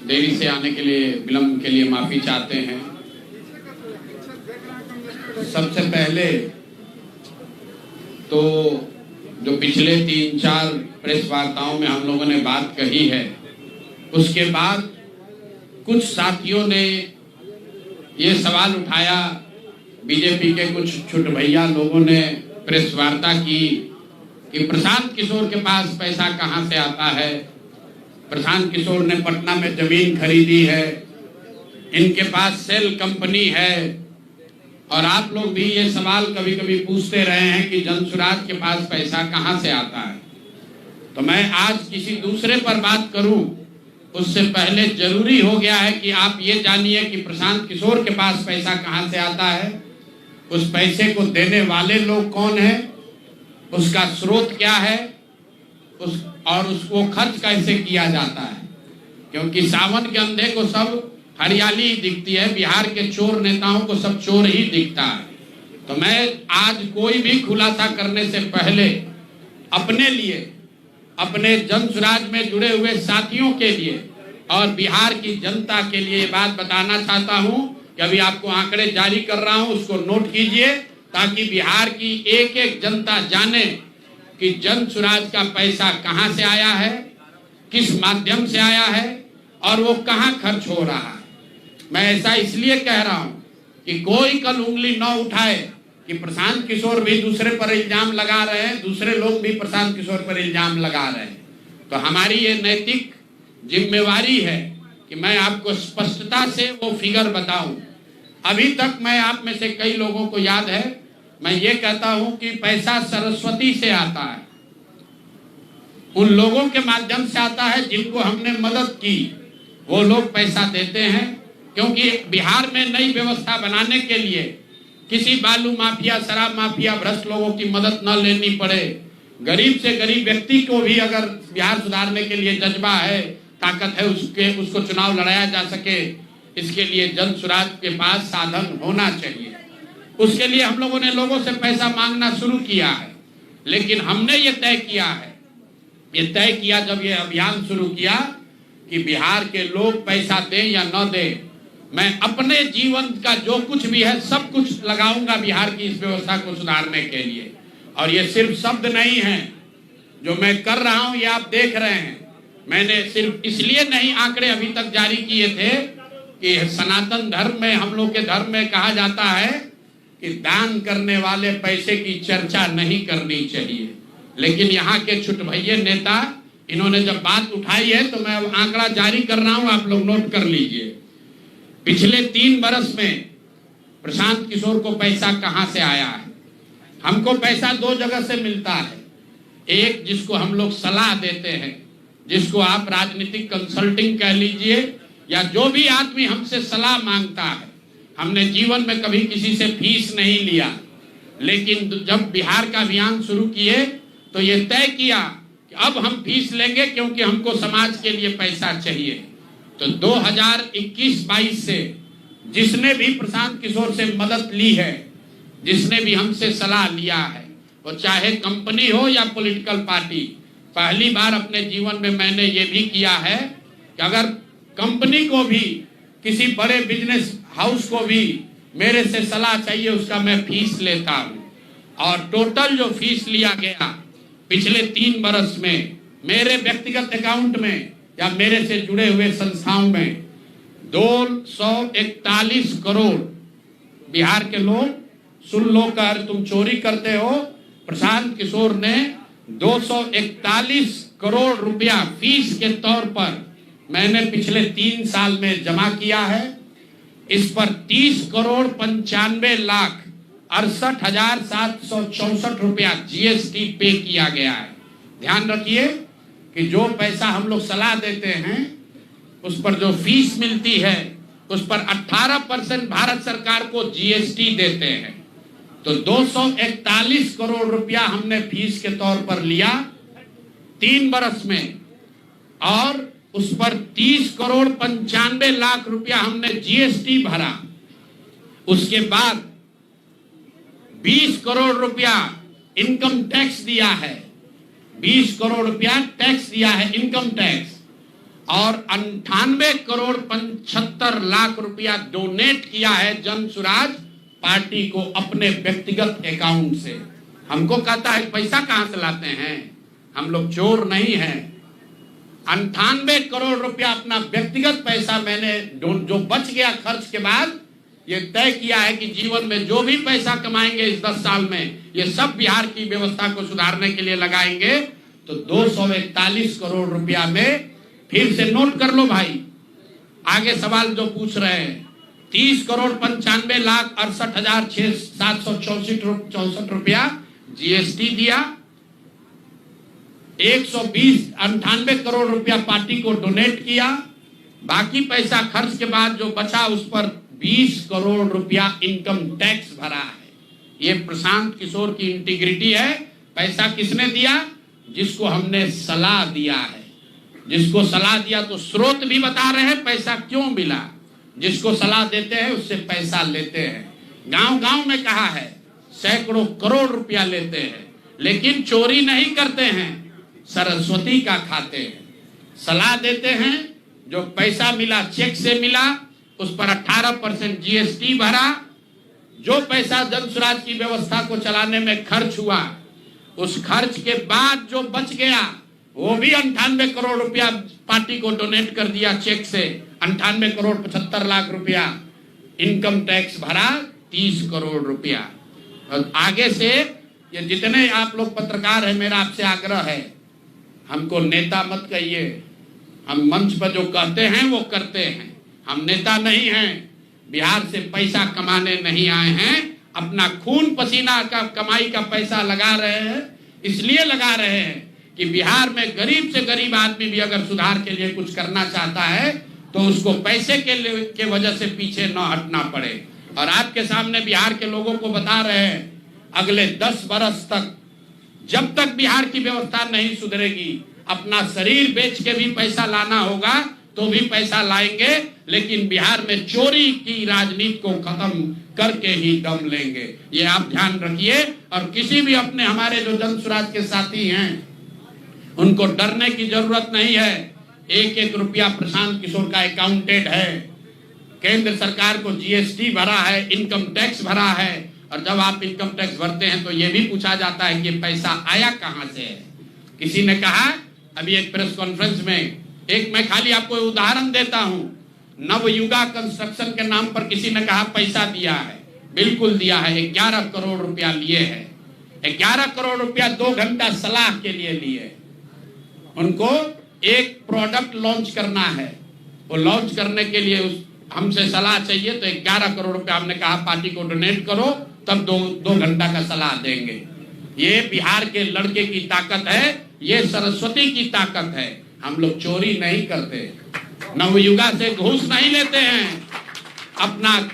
देरी से आने के लिए, विलम्ब के लिए माफी चाहते हैं। सबसे पहले तो जो पिछले 3-4 प्रेस वार्ताओं में हम लोगों ने बात कही है, उसके बाद कुछ साथियों ने ये सवाल उठाया, बीजेपी के कुछ छुट भैया लोगों ने प्रेस वार्ता की कि प्रशांत किशोर के पास पैसा कहां से आता है, प्रशांत किशोर ने पटना में जमीन खरीदी है, इनके पास सेल कंपनी है। और आप लोग भी ये सवाल कभी कभी पूछते रहे हैं कि जनसुराज के पास पैसा कहां से आता है। तो मैं आज किसी दूसरे पर बात करूं उससे पहले जरूरी हो गया है कि आप ये जानिए कि प्रशांत किशोर के पास पैसा कहां से आता है, उस पैसे को देने वाले लोग कौन है, उसका स्रोत क्या है, और उसको खर्च कैसे किया जाता है। क्योंकि सावन के अंधे को सब हरियाली ही दिखती है, बिहार के चोर नेताओं को सब चोर ही दिखता है। तो मैं आज कोई भी खुलासा करने से पहले अपने लिए, अपने जनसुराज में जुड़े हुए साथियों के लिए और बिहार की जनता के लिए ये बात बताना चाहता हूं कि अभी आपको आंकड़े जारी कर रहा हूं, उसको नोट कीजिए ताकि बिहार की एक एक जनता जाने कि जनसुराज का पैसा कहां से आया है, किस माध्यम से आया है और वो कहां खर्च हो रहा है। मैं ऐसा इसलिए कह रहा हूं कि कोई कल उंगली न उठाए कि प्रशांत किशोर भी दूसरे पर इल्जाम लगा रहे हैं, दूसरे लोग भी प्रशांत किशोर पर इल्जाम लगा रहे हैं। तो हमारी ये नैतिक जिम्मेवारी है कि मैं आपको स्पष्टता से वो फिगर बताऊं। अभी तक मैं आप में से कई लोगों को याद है, मैं ये कहता हूं कि पैसा सरस्वती से आता है, उन लोगों के माध्यम से आता है जिनको हमने मदद की, वो लोग पैसा देते हैं। क्योंकि बिहार में नई व्यवस्था बनाने के लिए किसी बालू माफिया, शराब माफिया, भ्रष्ट लोगों की मदद न लेनी पड़े, गरीब से गरीब व्यक्ति को भी अगर बिहार सुधारने के लिए जज्बा है, ताकत है, उसको चुनाव लड़ाया जा सके, इसके लिए जनसुराज के पास साधन होना चाहिए। उसके लिए हम लोगों ने लोगों से पैसा मांगना शुरू किया है, लेकिन हमने ये तय किया जब ये अभियान शुरू किया कि बिहार के लोग पैसा दें या न दें, मैं अपने जीवन का जो कुछ भी है सब कुछ लगाऊंगा बिहार की इस व्यवस्था को सुधारने के लिए। और ये सिर्फ शब्द नहीं है जो मैं कर रहा हूं, ये आप देख रहे हैं। मैंने सिर्फ इसलिए नहीं आंकड़े अभी तक जारी किए थे कि सनातन धर्म में, हम लोग के धर्म में कहा जाता है कि दान करने वाले पैसे की चर्चा नहीं करनी चाहिए। लेकिन यहाँ के छुट भैये नेता, इन्होंने जब बात उठाई है तो मैं अब आंकड़ा जारी कर रहा हूं, आप लोग नोट कर लीजिए। पिछले 3 बरस में प्रशांत किशोर को पैसा कहां से आया है। हमको पैसा 2 जगह से मिलता है। एक, जिसको हम लोग सलाह देते हैं, जिसको आप राजनीतिक कंसल्टिंग कह लीजिए, या जो भी आदमी हमसे सलाह मांगता है। हमने जीवन में कभी किसी से फीस नहीं लिया, लेकिन जब बिहार का अभियान शुरू किए तो ये तय किया कि अब हम फीस लेंगे, क्योंकि हमको समाज के लिए पैसा चाहिए। तो 2021-22 से जिसने भी प्रशांत किशोर से मदद ली है, जिसने भी हमसे सलाह लिया है, वो चाहे कंपनी हो या पॉलिटिकल पार्टी, पहली बार अपने जीवन में मैंने ये भी किया है कि अगर कंपनी को भी, किसी बड़े बिजनेस हाउस को भी मेरे से सलाह चाहिए, उसका मैं फीस लेता हूं। और टोटल जो फीस लिया गया पिछले 3 बरस में मेरे व्यक्तिगत अकाउंट में या मेरे से जुड़े हुए संस्थाओं में 241 करोड़। बिहार के लोग सुन लो, कर तुम चोरी करते हो, प्रशांत किशोर ने 241 करोड़ रुपया फीस के तौर पर मैंने पिछले 3 साल में जमा किया है। इस पर 30 करोड़ 95 लाख 68,764 रुपया जीएसटी पे किया गया है। ध्यान रखिए कि जो पैसा हम लोग सलाह देते हैं, उस पर जो फीस मिलती है, उस पर 18% भारत सरकार को जीएसटी देते हैं। तो 241 करोड़ रुपया हमने फीस के तौर पर लिया 3 बरस में, और उस पर 30 करोड़ 95 लाख रुपया हमने जीएसटी भरा। उसके बाद 20 करोड़ रुपया इनकम टैक्स दिया है, 20 करोड़ रुपया टैक्स दिया है, इनकम टैक्स। और 98 करोड़ 75 लाख रुपया डोनेट किया है जन सुराज पार्टी को अपने व्यक्तिगत अकाउंट से। हमको कहता है पैसा कहां से लाते हैं, हम लोग चोर नहीं हैं। 98 करोड़ रुपया अपना व्यक्तिगत पैसा मैंने जो बच गया खर्च के बाद ये तय किया है कि जीवन में जो भी पैसा कमाएंगे इस 10 साल में ये सब बिहार की व्यवस्था को सुधारने के लिए लगाएंगे। तो 241 करोड़ रुपया में फिर से नोट कर लो भाई, आगे सवाल जो पूछ रहे हैं, 30 करोड़ 95 लाख 68,764 रुपया जीएसटी दिया, 198 करोड़ रुपया पार्टी को डोनेट किया, बाकी पैसा खर्च के बाद जो बचा उस पर 20 करोड़ रुपया इनकम टैक्स भरा है। ये प्रशांत किशोर की इंटीग्रिटी है। पैसा किसने दिया? जिसको हमने सलाह दिया है। जिसको सलाह दिया तो स्रोत भी बता रहे हैं पैसा क्यों मिला। जिसको सलाह देते हैं उससे पैसा लेते हैं। गांव गांव में कहा है सैकड़ों करोड़ रुपया लेते हैं, लेकिन चोरी नहीं करते हैं, सरस्वती का खाते हैं। सलाह देते हैं, जो पैसा मिला चेक से मिला उस पर 18% जीएसटी भरा, जो पैसा जन सुराज की व्यवस्था को चलाने में खर्च हुआ उस खर्च के बाद जो बच गया वो भी 98 करोड़ रुपया पार्टी को डोनेट कर दिया चेक से। 98 करोड़ 75 लाख रुपया इनकम टैक्स भरा, 30 करोड़ रुपया। और आगे से ये जितने आप लोग पत्रकार हैं, मेरा आपसे आग्रह है, हमको नेता मत कहिए। हम मंच पर जो कहते हैं वो करते हैं। हम नेता नहीं हैं, बिहार से पैसा कमाने नहीं आए हैं। अपना खून पसीना का कमाई का पैसा लगा रहे हैं, इसलिए लगा रहे हैं कि बिहार में गरीब से गरीब आदमी भी अगर सुधार के लिए कुछ करना चाहता है तो उसको पैसे के वजह से पीछे न हटना पड़े। और आपके सामने बिहार के लोगों को बता रहे हैं, अगले 10 बरस तक जब तक बिहार की व्यवस्था नहीं सुधरेगी, अपना शरीर बेच के भी पैसा लाना होगा तो भी पैसा लाएंगे, लेकिन बिहार में चोरी की राजनीति को खत्म करके ही दम लेंगे। ये आप ध्यान रखिए। और किसी भी अपने हमारे जो जन सुराज के साथी हैं उनको डरने की जरूरत नहीं है। 1-1 रुपया प्रशांत किशोर का अकाउंटेड है। केंद्र सरकार को जीएसटी भरा है, इनकम टैक्स भरा है। और जब आप इनकम टैक्स भरते हैं तो ये भी पूछा जाता है कि पैसा आया कहां से है। किसी ने कहा अभी एक प्रेस कॉन्फ्रेंस में, एक मैं खाली आपको उदाहरण देता हूं, नवयुगा कंस्ट्रक्शन के नाम पर किसी ने कहा पैसा दिया है। बिल्कुल दिया है, 11 करोड़ रुपया लिए है। 11 करोड़ रुपया 2 घंटा सलाह के लिए लिए। उनको एक प्रोडक्ट लॉन्च करना है, वो लॉन्च करने के लिए हमसे सलाह चाहिए, तो 11 करोड़ रुपया हमने कहा पार्टी को डोनेट करो, तब 2 घंटा का सलाह देंगे। ये बिहार के लड़के की ताकत है, ये सरस्वती की ताकत है। हम लोग चोरी नहीं करते, नवयुगा से घूस नहीं लेते हैं, अपना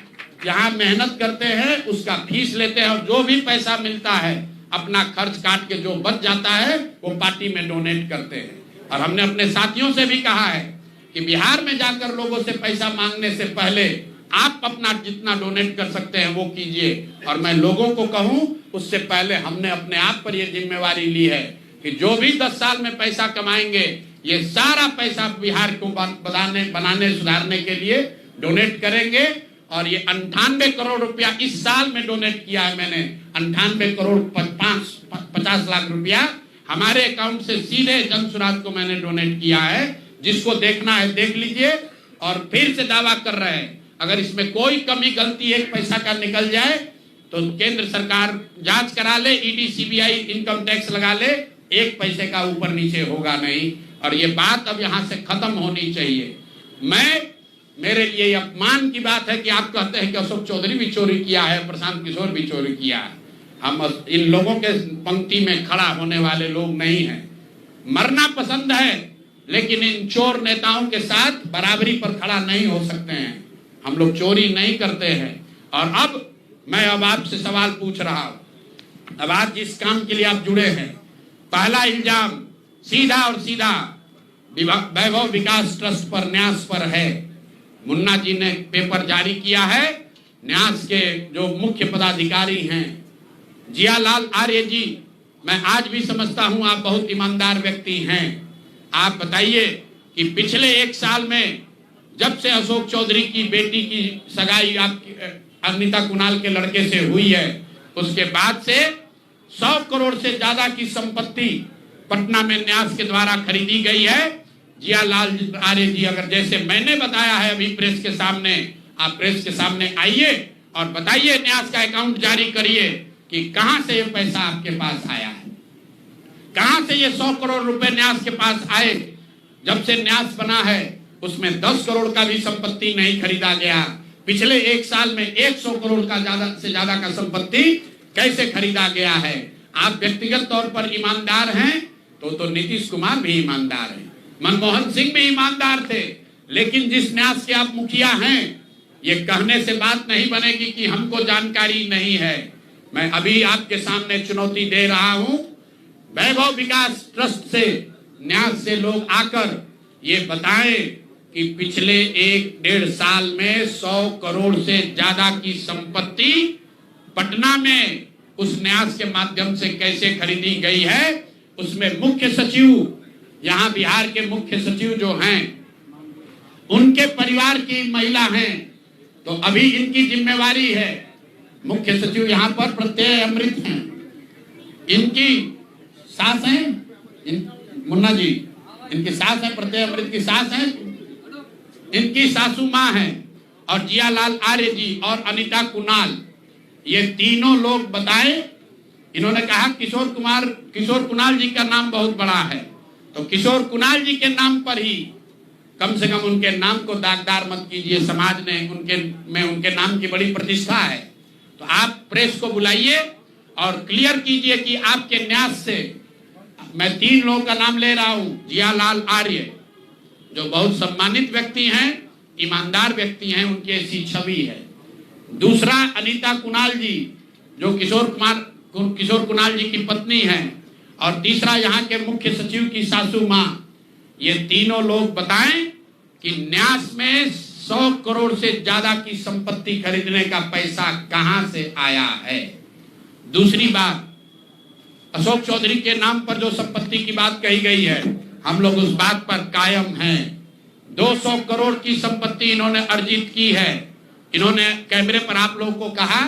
यहाँ मेहनत करते हैं, उसका फीस लेते हैं, और जो भी पैसा मिलता है अपना खर्च काट के जो बच जाता है वो पार्टी में डोनेट करते हैं। और हमने अपने साथियों से भी कहा है कि बिहार में जाकर लोगों से पैसा मांगने से पहले आप अपना जितना डोनेट कर सकते हैं वो कीजिए। और मैं लोगों को कहूं, उससे पहले हमने अपने आप पर यह जिम्मेवारी ली है कि जो भी 10 साल में पैसा कमाएंगे ये सारा पैसा बिहार को बनाने सुधारने के लिए डोनेट करेंगे। और ये 98 करोड़ रुपया इस साल में डोनेट किया है मैंने। 98 करोड़ 50 लाख रुपया हमारे अकाउंट से सीधे जन सुराज को मैंने डोनेट किया है। जिसको देखना है देख लीजिए। और फिर से दावा कर रहे हैं, अगर इसमें कोई कमी गलती एक पैसा का निकल जाए तो केंद्र सरकार जांच करा ले, ईडी सीबीआई इनकम टैक्स लगा ले, 1 पैसे का ऊपर नीचे होगा नहीं। और ये बात अब यहाँ से खत्म होनी चाहिए। मेरे लिए अपमान की बात है कि आप कहते हैं कि अशोक चौधरी भी चोरी किया है, प्रशांत किशोर भी चोरी किया है। हम इन लोगों के पंक्ति में खड़ा होने वाले लोग नहीं हैं। मरना पसंद है, लेकिन इन चोर नेताओं के साथ बराबरी पर खड़ा नहीं हो सकते हैं। हम लोग चोरी नहीं करते हैं। और अब मैं आपसे सवाल पूछ रहा हूं। अब आज जिस काम के लिए आप जुड़े हैं, पहला इल्जाम सीधा और सीधा वैभव विकास ट्रस्ट पर, न्यास पर है। मुन्ना जी ने पेपर जारी किया है। न्यास के जो मुख्य पदाधिकारी हैं जियालाल आर्य जी, मैं आज भी समझता हूं आप बहुत ईमानदार व्यक्ति हैं। आप बताइए कि पिछले 1 साल में जब से अशोक चौधरी की बेटी की सगाई आपकी अनिता कुणाल के लड़के से हुई है, उसके बाद से 100 करोड़ से ज्यादा की संपत्ति पटना में न्यास के द्वारा खरीदी गई है। जियालाल आर्य जी, अगर जैसे मैंने बताया है अभी प्रेस के सामने, आप प्रेस के सामने आइए और बताइए, न्यास का अकाउंट जारी करिए कि कहां से ये पैसा आपके पास आया है, कहां से ये 100 करोड़ रुपए न्यास के पास आए। जब से न्यास बना है उसमें 10 करोड़ का भी संपत्ति नहीं खरीदा गया। पिछले 1 साल में 100 करोड़ का ज्यादा से ज्यादा का संपत्ति कैसे खरीदा गया है। आप व्यक्तिगत तौर पर ईमानदार हैं तो नीतीश कुमार भी ईमानदार हैं, मनमोहन सिंह भी ईमानदार थे, लेकिन जिस न्यास के आप मुखिया हैं, ये कहने से बात नहीं बनेगी कि हमको जानकारी नहीं है। मैं अभी आपके सामने चुनौती दे रहा हूं, वैभव विकास ट्रस्ट से न्यास से लोग आकर ये बताएं कि पिछले 1-1.5 साल में 100 करोड़ से ज्यादा की संपत्ति पटना में उस न्यास के माध्यम से कैसे खरीदी गई है। उसमें मुख्य सचिव, यहाँ बिहार के मुख्य सचिव जो हैं, उनके परिवार की महिला हैं, तो अभी इनकी जिम्मेवारी है। मुख्य सचिव यहाँ पर प्रत्यय अमृत हैं, इनकी सास हैं, मुन्ना जी इनकी सास है, प्रत्यय अमृत की सास है, इनकी सासू माँ है, और जियालाल आर्य जी और अनिता कुणाल, ये तीनों लोग बताएं। इन्होंने कहा किशोर कुणाल जी का नाम बहुत बड़ा है, तो किशोर कुणाल जी के नाम पर ही कम से कम उनके नाम को दागदार मत कीजिए। समाज ने उनके नाम की बड़ी प्रतिष्ठा है। तो आप प्रेस को बुलाइए और क्लियर कीजिए कि आपके न्यास से, मैं 3 लोगों का नाम ले रहा हूं। जियालाल आर्य जो बहुत सम्मानित व्यक्ति हैं, ईमानदार व्यक्ति हैं, उनकी ऐसी छवि है। दूसरा अनिता कुणाल जी जो किशोर कुणाल जी की पत्नी है, और तीसरा यहाँ के मुख्य सचिव की सासू माँ। ये तीनों लोग बताएं कि न्यास में 100 करोड़ से ज्यादा की संपत्ति खरीदने का पैसा कहां से आया है। दूसरी बात, अशोक चौधरी के नाम पर जो संपत्ति की बात कही गई है, हम लोग उस बात पर कायम हैं। 200 करोड़ की संपत्ति इन्होंने अर्जित की है। इन्होंने कैमरे पर आप लोगों को कहा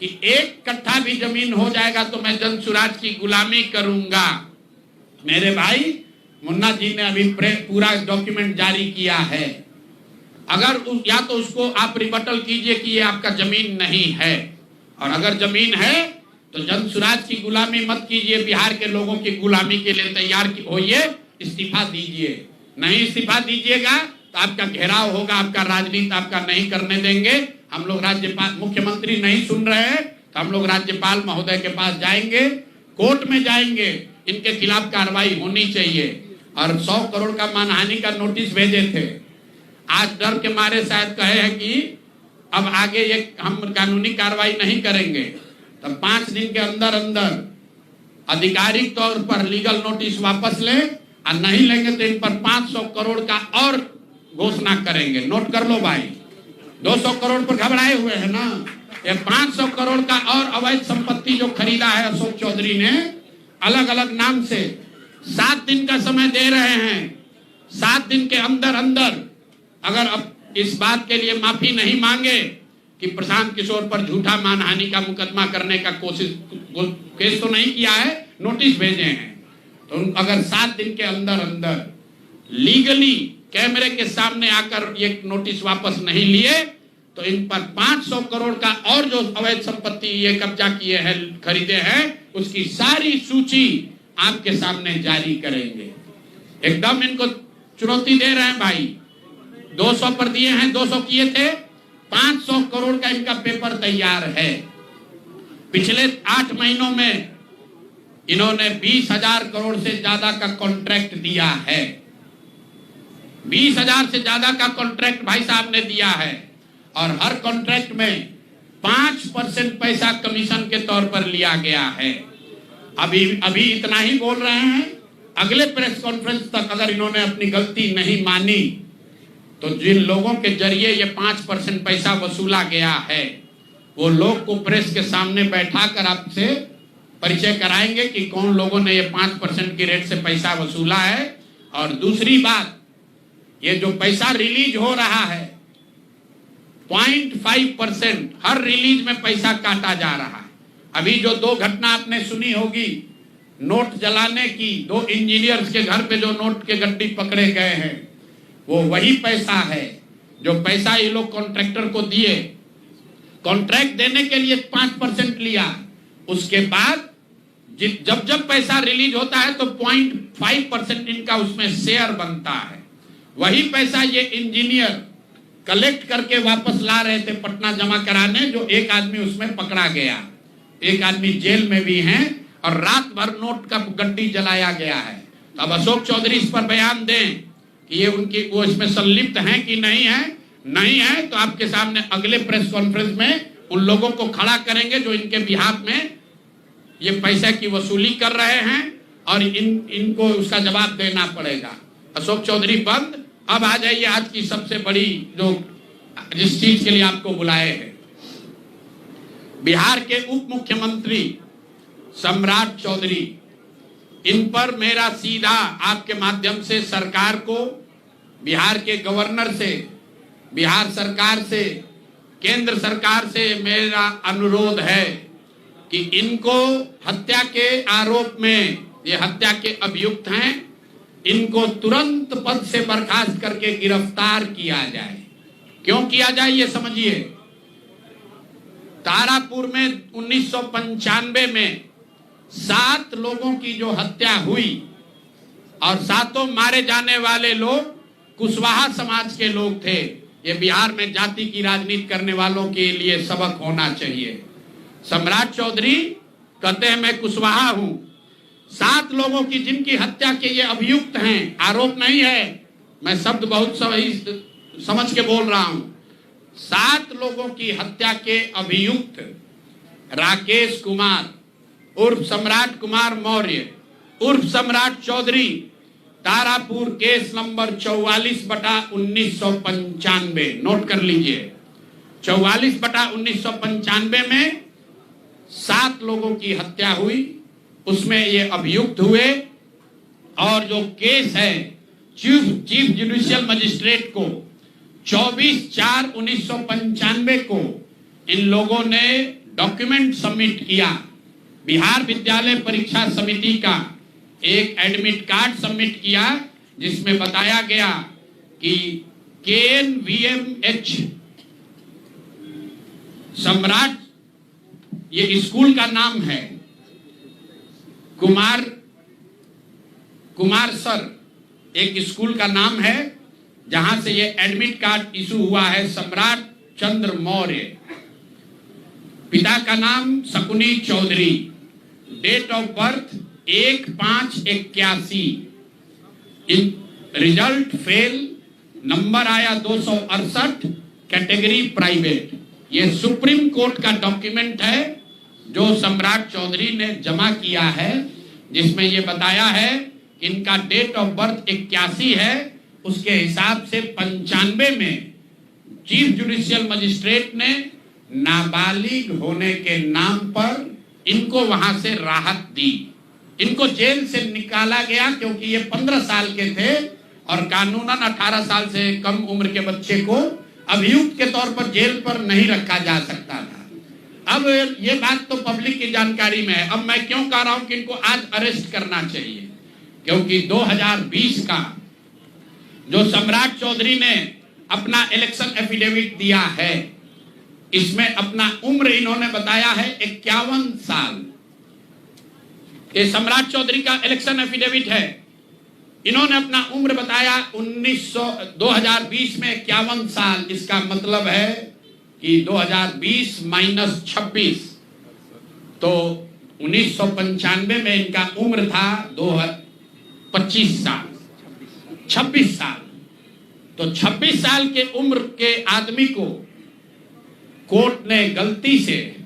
कि 1 कट्ठा भी जमीन हो जाएगा तो मैं जनसुराज की गुलामी करूंगा। मेरे भाई मुन्ना जी ने अभी पूरा डॉक्यूमेंट जारी किया है। अगर या तो उसको आप रिबटल कीजिए कि ये आपका जमीन नहीं है, और अगर जमीन है तो जनसुराज की गुलामी मत कीजिए, बिहार के लोगों की गुलामी के लिए तैयार होइए, इस्तीफा दीजिए। नहीं इस्तीफा दीजिएगा तो आपका घेराव होगा, आपका राजनीति आपका नहीं करने देंगे। हम लोग राज्यपाल, मुख्यमंत्री नहीं सुन रहे हैं तो हम लोग राज्यपाल महोदय के पास जाएंगे, कोर्ट में जाएंगे, इनके खिलाफ कार्रवाई होनी चाहिए। और 100 करोड़ का मानहानि का नोटिस भेजे थे। आज डर के मारे शायद कहे हैं कि अब आगे ये हम कानूनी कार्रवाई नहीं करेंगे, तो 5 दिन के अंदर अंदर आधिकारिक तौर पर लीगल नोटिस वापस लें, और नहीं लेंगे तो इन पर 500 करोड़ का और घोषणा करेंगे। नोट कर लो भाई, 200 करोड़ पर घबराए हुए हैं ना, ये 500 करोड़ का और अवैध संपत्ति जो खरीदा है अशोक चौधरी ने अलग अलग नाम से। 7 दिन का समय दे रहे हैं, 7 दिन के अंदर अंदर अगर अब इस बात के लिए माफी नहीं मांगे कि प्रशांत किशोर पर झूठा मानहानि का मुकदमा करने का केस तो नहीं किया है, नोटिस भेजे हैं, तो अगर 7 दिन के अंदर अंदर लीगली कैमरे के सामने आकर ये नोटिस वापस नहीं लिए तो इन पर 500 करोड़ का और जो अवैध संपत्ति ये कब्जा किए हैं, खरीदे हैं, उसकी सारी सूची आपके सामने जारी करेंगे। एकदम इनको चुनौती दे रहे हैं भाई। 200 पर दिए हैं, 200 किए थे, 500 करोड़ का इनका पेपर तैयार है। पिछले 8 महीनों में इन्होंने 20,000 करोड़ से ज्यादा का कॉन्ट्रैक्ट दिया है। 20,000 से ज्यादा का कॉन्ट्रैक्ट भाई साहब ने दिया है, और हर कॉन्ट्रैक्ट में 5% पैसा कमीशन के तौर पर लिया गया है। अभी इतना ही बोल रहे हैं, अगले प्रेस कॉन्फ्रेंस तक अगर इन्होंने अपनी गलती नहीं मानी तो जिन लोगों के जरिए ये 5% पैसा वसूला गया है, वो लोग को प्रेस के सामने बैठा कर आपसे परिचय कराएंगे कि कौन लोगों ने ये 5% की रेट से पैसा वसूला है। और दूसरी बात, ये जो पैसा रिलीज हो रहा है 0.5% हर रिलीज में पैसा काटा जा रहा है। अभी जो 2 घटना आपने सुनी होगी नोट जलाने की, 2 इंजीनियर्स के घर पे जो नोट के गड्डी पकड़े गए हैं, वो वही पैसा है जो पैसा ये लोग कॉन्ट्रैक्टर को दिए। कॉन्ट्रैक्ट देने के लिए 5% लिया, उसके बाद जब जब पैसा रिलीज होता है तो 0.5% इनका उसमें शेयर बनता है। वही पैसा ये इंजीनियर कलेक्ट करके वापस ला रहे थे पटना जमा कराने, जो एक आदमी उसमें पकड़ा गया, एक आदमी जेल में भी है और रात भर नोट का गड्डी जलाया गया है। तो अब अशोक चौधरी इस पर बयान दें कि ये उनकी वो इसमें संलिप्त हैं कि नहीं है। नहीं है तो आपके सामने अगले प्रेस कॉन्फ्रेंस में उन लोगों को खड़ा करेंगे जो इनके बिहाफ में ये पैसे की वसूली कर रहे हैं और इनको उसका जवाब देना पड़ेगा। अशोक चौधरी बंद। अब आ जाइए आज की सबसे बड़ी जो जिस चीज के लिए आपको बुलाए हैं। बिहार के उप मुख्यमंत्री सम्राट चौधरी, इन पर मेरा सीधा आपके माध्यम से सरकार को, बिहार के गवर्नर से, बिहार सरकार से, केंद्र सरकार से मेरा अनुरोध है कि इनको हत्या के आरोप में, ये हत्या के अभियुक्त हैं, इनको तुरंत पद से बर्खास्त करके गिरफ्तार किया जाए। क्यों किया जाए ये समझिए। तारापुर में 1995 में 7 लोगों की जो हत्या हुई और 7 मारे जाने वाले लोग कुशवाहा समाज के लोग थे। ये बिहार में जाति की राजनीति करने वालों के लिए सबक होना चाहिए। सम्राट चौधरी कहते हैं मैं कुशवाहा हूं। 7 लोगों की जिनकी हत्या के ये अभियुक्त हैं, आरोप नहीं है, मैं शब्द बहुत सही समझ के बोल रहा हूं। 7 लोगों की हत्या के अभियुक्त राकेश कुमार उर्फ सम्राट कुमार मौर्य उर्फ Samrat Chaudhary, Tarapur case number 44/1995, note कर लीजिए। 44/1995 में 7 लोगों की हत्या हुई, उसमें ये अभियुक्त हुए और जो केस है चीफ जुडिशियल मजिस्ट्रेट को 24/4/1995 को इन लोगों ने डॉक्यूमेंट सबमिट किया। बिहार विद्यालय परीक्षा समिति का एक एडमिट कार्ड सबमिट किया जिसमें बताया गया कि KNVMH सम्राट, ये स्कूल का नाम है, कुमार सर एक स्कूल का नाम है जहां से ये एडमिट कार्ड इशू हुआ है। सम्राट चंद्र मौर्य, पिता का नाम Shakuni Chaudhary, date of birth 1/5/81, result fail, number आया 268, कैटेगरी प्राइवेट। ये सुप्रीम कोर्ट का डॉक्यूमेंट है जो सम्राट चौधरी ने जमा किया है, जिसमें ये बताया है कि इनका डेट ऑफ बर्थ 81 है, उसके हिसाब से 95 में चीफ जुडिशियल मजिस्ट्रेट ने नाबालिग होने के नाम पर इनको वहां से राहत दी। इनको जेल से निकाला गया क्योंकि ये 15 साल के थे और कानूनन 18 साल से कम उम्र के बच्चे को अभियुक्त के तौर पर जेल पर नहीं रखा जा सकता था। अब ये बात तो पब्लिक की जानकारी में है। अब मैं क्यों कह रहा हूं कि इनको आज अरेस्ट करना चाहिए, क्योंकि 2020 का जो सम्राट चौधरी ने अपना इलेक्शन एफिडेविट दिया है, इसमें अपना उम्र इन्होंने बताया है 51 साल। ये सम्राट चौधरी का इलेक्शन एफिडेविट है। इन्होंने अपना उम्र बताया 2020 में 51 साल। इसका मतलब है कि 2020 - 26 तो 1995 में इनका उम्र था 25 साल, 26 साल। तो 26 साल के उम्र के आदमी को कोर्ट ने गलती से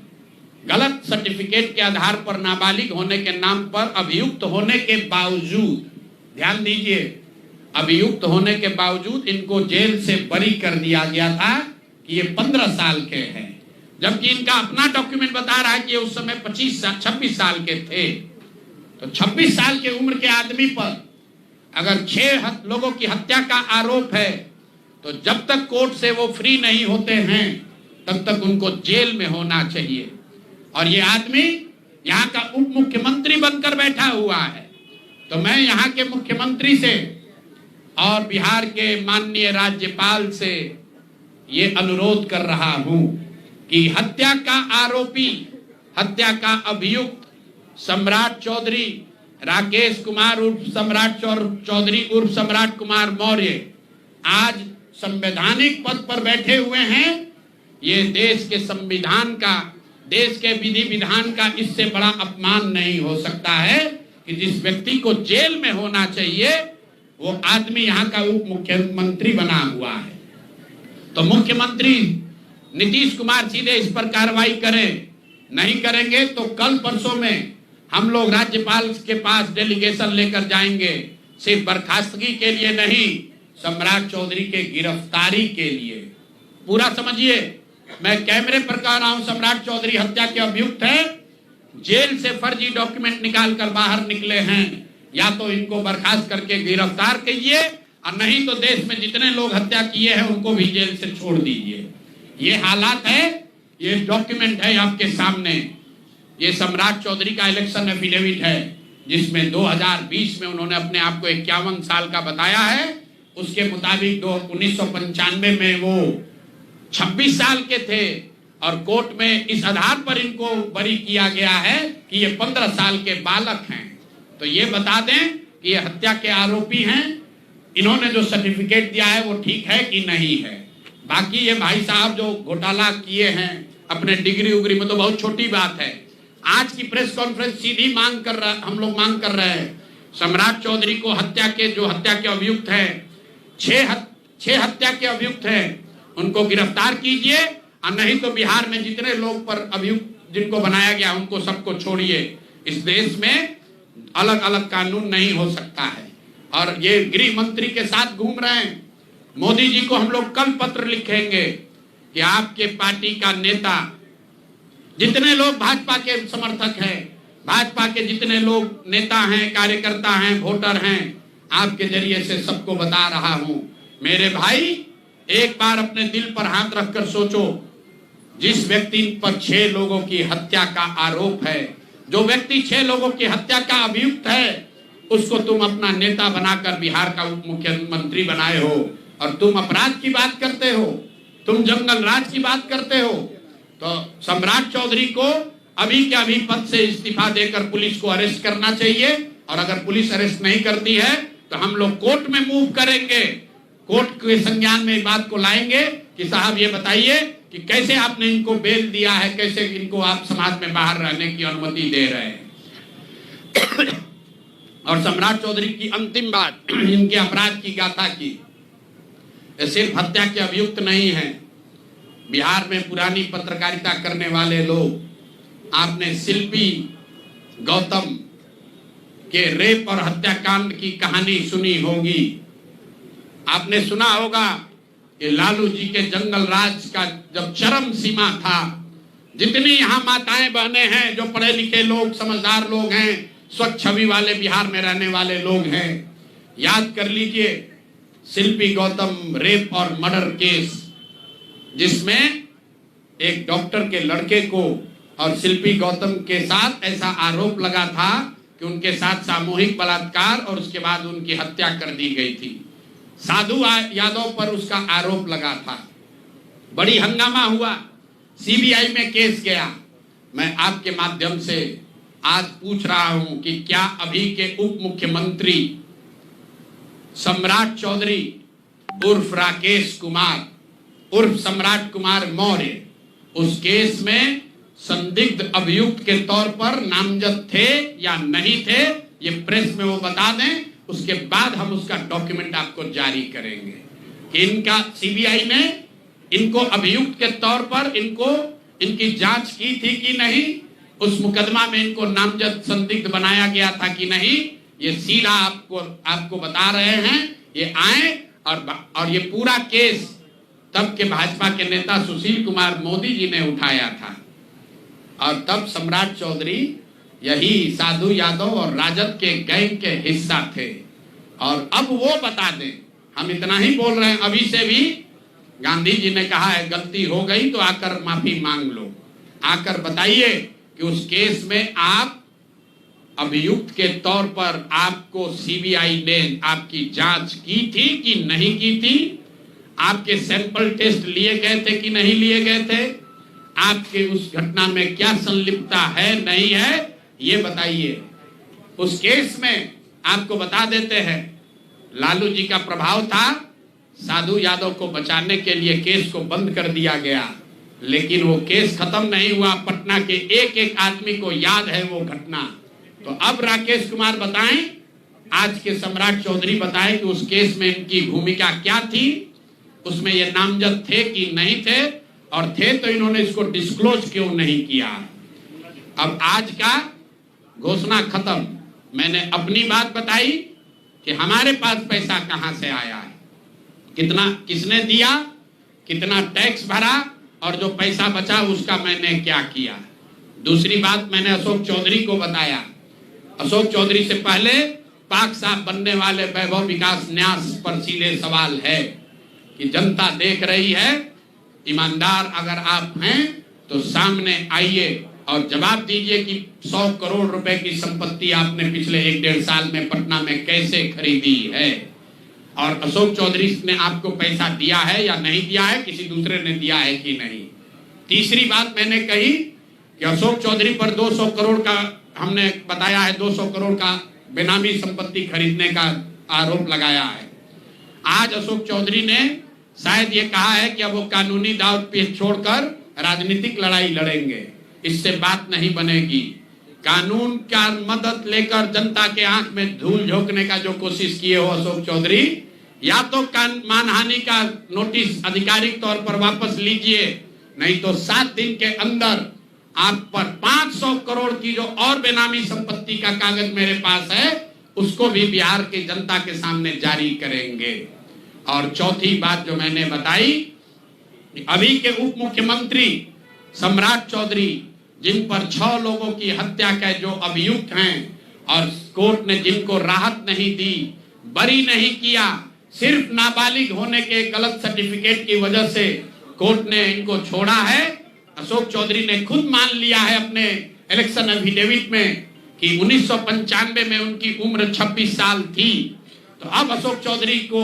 गलत सर्टिफिकेट के आधार पर नाबालिग होने के नाम पर अभियुक्त होने के बावजूद, ध्यान दीजिए, अभियुक्त होने के बावजूद इनको जेल से बरी कर दिया गया था कि ये 15 साल के हैं, जबकि इनका अपना डॉक्यूमेंट बता रहा है कि ये उस समय 26 साल के थे। तो 26 साल के उम्र के आदमी पर अगर 6 लोगों की हत्या का आरोप है तो जब तक कोर्ट से वो फ्री नहीं होते हैं तब तक उनको जेल में होना चाहिए। और ये आदमी यहाँ का उप मुख्यमंत्री बनकर बैठा हुआ है। तो मैं यहाँ के मुख्यमंत्री से और बिहार के माननीय राज्यपाल से ये अनुरोध कर रहा हूं कि हत्या का आरोपी, हत्या का अभियुक्त सम्राट चौधरी, राकेश कुमार उर्फ सम्राट चौधरी उर्फ सम्राट कुमार मौर्य आज संवैधानिक पद पर बैठे हुए हैं। ये देश के संविधान का, देश के विधि विधान का इससे बड़ा अपमान नहीं हो सकता है कि जिस व्यक्ति को जेल में होना चाहिए वो आदमी यहाँ का उप मुख्यमंत्री बना हुआ है। तो मुख्यमंत्री नीतीश कुमार सीधे इस पर कार्रवाई करें। नहीं करेंगे तो कल परसों में हम लोग राज्यपाल के पास डेलीगेशन लेकर जाएंगे, सिर्फ बर्खास्तगी के लिए नहीं, सम्राट चौधरी के गिरफ्तारी के लिए। पूरा समझिए, मैं कैमरे पर कह रहा हूं, सम्राट चौधरी हत्या के अभियुक्त है, जेल से फर्जी डॉक्यूमेंट निकाल कर बाहर निकले हैं। या तो इनको बर्खास्त करके गिरफ्तार कीजिए और नहीं तो देश में जितने लोग हत्या किए हैं उनको भी जेल से छोड़ दीजिए। ये हालात है, ये डॉक्यूमेंट है आपके सामने। ये सम्राट चौधरी का इलेक्शन एफिडेविट है जिसमें 2020 में उन्होंने अपने आप को 51 साल का बताया है। उसके मुताबिक 1995 में वो 26 साल के थे और कोर्ट में इस आधार पर इनको बरी किया गया है कि ये 15 साल के बालक हैं। तो ये बता दें कि ये हत्या के आरोपी हैं। इन्होंने जो सर्टिफिकेट दिया है वो ठीक है कि नहीं है। बाकी ये भाई साहब जो घोटाला किए हैं अपने डिग्री उग्री में, तो बहुत छोटी बात है। आज की प्रेस कॉन्फ्रेंस सीधी हम लोग मांग कर रहे हैं, सम्राट चौधरी को हत्या के अभियुक्त हैं, 6 हत्या के अभियुक्त हैं, उनको गिरफ्तार कीजिए और नहीं तो बिहार में जितने लोग पर अभियुक्त जिनको बनाया गया उनको सबको छोड़िए। इस देश में अलग अलग कानून नहीं हो सकता है। और ये गृह मंत्री के साथ घूम रहे हैं। मोदी जी को हम लोग कल पत्र लिखेंगे कि आपके पार्टी का नेता, जितने लोग भाजपा के समर्थक हैं, भाजपा के जितने लोग नेता हैं, कार्यकर्ता हैं, वोटर हैं, आपके जरिए से सबको बता रहा हूं, मेरे भाई एक बार अपने दिल पर हाथ रखकर सोचो, जिस व्यक्ति पर 6 लोगों की हत्या का आरोप है, जो व्यक्ति 6 लोगों की हत्या का अभियुक्त है, उसको तुम अपना नेता बनाकर बिहार का उप मुख्यमंत्री बनाए हो और तुम अपराध की बात करते हो, तुम जंगल राज की बात करते हो। तो सम्राट चौधरी को अभी के अभी पद से इस्तीफा देकर पुलिस को अरेस्ट करना चाहिए और अगर पुलिस अरेस्ट नहीं करती है तो हम लोग कोर्ट में मूव करेंगे, कोर्ट के संज्ञान में बात को लाएंगे कि साहब ये बताइए कि कैसे आपने इनको बेल दिया है, कैसे इनको आप समाज में बाहर रहने की अनुमति दे रहे हैं। और सम्राट चौधरी की अंतिम बात, इनके अपराध की गाथा की, सिर्फ हत्या के अभियुक्त नहीं है। बिहार में पुरानी पत्रकारिता करने वाले लोग, आपने शिल्पी गौतम के रेप और हत्याकांड की कहानी सुनी होगी। आपने सुना होगा कि लालू जी के जंगल राज का जब चरम सीमा था, जितनी यहाँ माताएं बहनें हैं, जो पढ़े लिखे लोग, समझदार लोग हैं, स्वच्छ छवि वाले बिहार में रहने वाले लोग हैं, याद कर लीजिए शिल्पी गौतम रेप और मर्डर केस, जिसमें एक डॉक्टर के लड़के को और शिल्पी गौतम के साथ ऐसा आरोप लगा था कि उनके साथ सामूहिक बलात्कार और उसके बाद उनकी हत्या कर दी गई थी। साधु यादव पर उसका आरोप लगा था, बड़ी हंगामा हुआ, सीबीआई में केस गया। मैं आपके माध्यम से आज पूछ रहा हूं कि क्या अभी के उप मुख्यमंत्री सम्राट चौधरी उर्फ राकेश कुमार उर्फ सम्राट कुमार मौर्य उस केस में संदिग्ध अभियुक्त के तौर पर नामजद थे या नहीं थे, ये प्रेस में वो बता दें, उसके बाद हम उसका डॉक्यूमेंट आपको जारी करेंगे कि इनका सीबीआई ने इनको अभियुक्त के तौर पर इनकी जांच की थी कि नहीं, उस मुकदमा में इनको नामजद संदिग्ध बनाया गया था कि नहीं। ये सीधा आपको बता रहे हैं। ये आए और ये पूरा केस तब के भाजपा के नेता सुशील कुमार मोदी जी ने उठाया था और तब सम्राट चौधरी यही साधु यादव और राजद के गैंग के हिस्सा थे और अब वो बता दें। हम इतना ही बोल रहे हैं, अभी से भी गांधी जी ने कहा है गलती हो गई तो आकर माफी मांग लो, आकर बताइए कि उस केस में आप अभियुक्त के तौर पर आपको सीबीआई ने आपकी जांच की थी कि नहीं की थी, आपके सैंपल टेस्ट लिए गए थे कि नहीं लिए गए थे, आपके उस घटना में क्या संलिप्तता है नहीं है, ये बताइए। उस केस में आपको बता देते हैं लालू जी का प्रभाव था, साधु यादव को बचाने के लिए केस को बंद कर दिया गया, लेकिन वो केस खत्म नहीं हुआ। पटना के एक एक आदमी को याद है वो घटना। तो अब राकेश कुमार बताएं, आज के सम्राट चौधरी बताएं कि उस केस में इनकी भूमिका क्या थी, उसमें ये नामजद थे कि नहीं थे, और थे तो इन्होंने इसको डिस्क्लोज क्यों नहीं किया। अब आज का घोषणा खत्म। मैंने अपनी बात बताई कि हमारे पास पैसा कहां से आया है, कितना किसने दिया, कितना टैक्स भरा, और जो पैसा बचा उसका मैंने क्या किया। दूसरी बात मैंने अशोक चौधरी को बताया। अशोक चौधरी से पहले पाक साहब बनने वाले वैभव विकास न्यास पर सीधे सवाल है कि जनता देख रही है, ईमानदार अगर आप हैं तो सामने आइए और जवाब दीजिए कि 100 करोड़ रुपए की संपत्ति आपने पिछले 1-1.5 साल में पटना में कैसे खरीदी है, और अशोक चौधरी ने आपको पैसा दिया है या नहीं दिया है, किसी दूसरे ने दिया है कि नहीं। तीसरी बात मैंने कही कि अशोक चौधरी पर 200 करोड़ का हमने बताया है, 200 करोड़ का बेनामी संपत्ति खरीदने का आरोप लगाया है। आज अशोक चौधरी ने शायद ये कहा है कि अब वो कानूनी दाव पेच छोड़कर राजनीतिक लड़ाई लड़ेंगे। इससे बात नहीं बनेगी। कानून का मदद लेकर जनता के आंख में धूल झोंकने का जो कोशिश किए हो अशोक चौधरी, या तो मानहानि का नोटिस आधिकारिक तौर पर वापस लीजिए, नहीं तो 7 दिन के अंदर आप पर 500 करोड़ की जो और बेनामी संपत्ति का कागज मेरे पास है उसको भी बिहार की जनता के सामने जारी करेंगे। और चौथी बात जो मैंने बताई, अभी के उप मुख्यमंत्री सम्राट चौधरी, जिन पर 6 लोगों की हत्या के जो अभियुक्त हैं और कोर्ट ने जिनको राहत नहीं दी, बरी नहीं किया, सिर्फ नाबालिग होने के गलत सर्टिफिकेट की वजह से कोर्ट ने इनको छोड़ा है। अशोक चौधरी ने खुद मान लिया है अपने इलेक्शन एफिडेविट में कि 1995 में उनकी उम्र 26 साल थी। तो अब अशोक चौधरी को